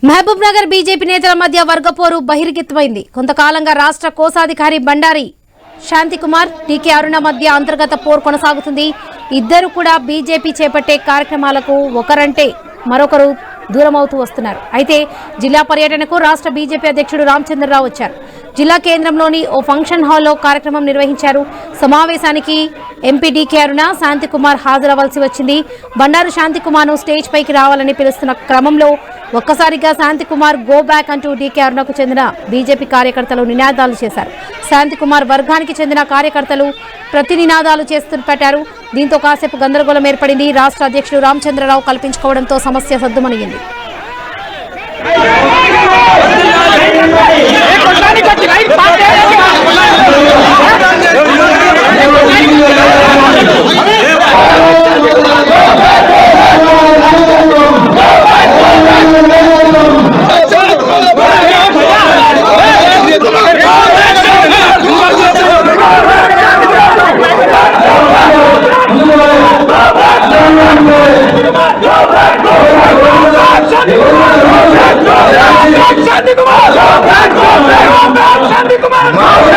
Mahabub Nagar BJP నేతల మధ్య వర్గపోరు బహిర్గతమైంది. కొంతకాలంగా రాష్ట్ర కోశాధికారి బండారి శాంతికుమార్, టీకే అరుణ మధ్య అంతర్గత పోరు కొనసాగుతుంది. ఇద్దరు కూడా బీజేపీ చేపట్టే కార్యక్రమాలకు ఒకరంటే మరొకరు దూరమవుతూ వస్తున్నారు. అయితే జిల్లా పర్యటనకు రాష్ట్ర బీజేపీ అధ్యక్షుడు రామచంద్రరావు వచ్చారు. జిల్లా కేంద్రంలోని ఓ ఫంక్షన్ హాల్లో కార్యక్రమం నిర్వహించారు. సమావేశానికి ఎంపీ డీకే అరుణ, శాంతికుమార్ హాజరవలసి వచ్చింది. బండారు శాంతికుమార్ను స్టేజ్ పైకి రావాలని పిలుస్తున్న క్రమంలో ఒక్కసారిగా శాంతికుమార్ గో బ్యాక్ అంటూ డీకే అరుణకు చెందిన బీజేపీ కార్యకర్తలు నినాదాలు చేశారు. శాంతికుమార్ వర్గానికి చెందిన కార్యకర్తలు ప్రతి నినాదాలు పెట్టారు. దీంతో కాసేపు గందరగోళం ఏర్పడింది. రాష్ట్ర అధ్యక్షుడు రామచంద్రరావు కల్పించుకోవడంతో సమస్య సద్దుమణిగింది. Shandi Kumar!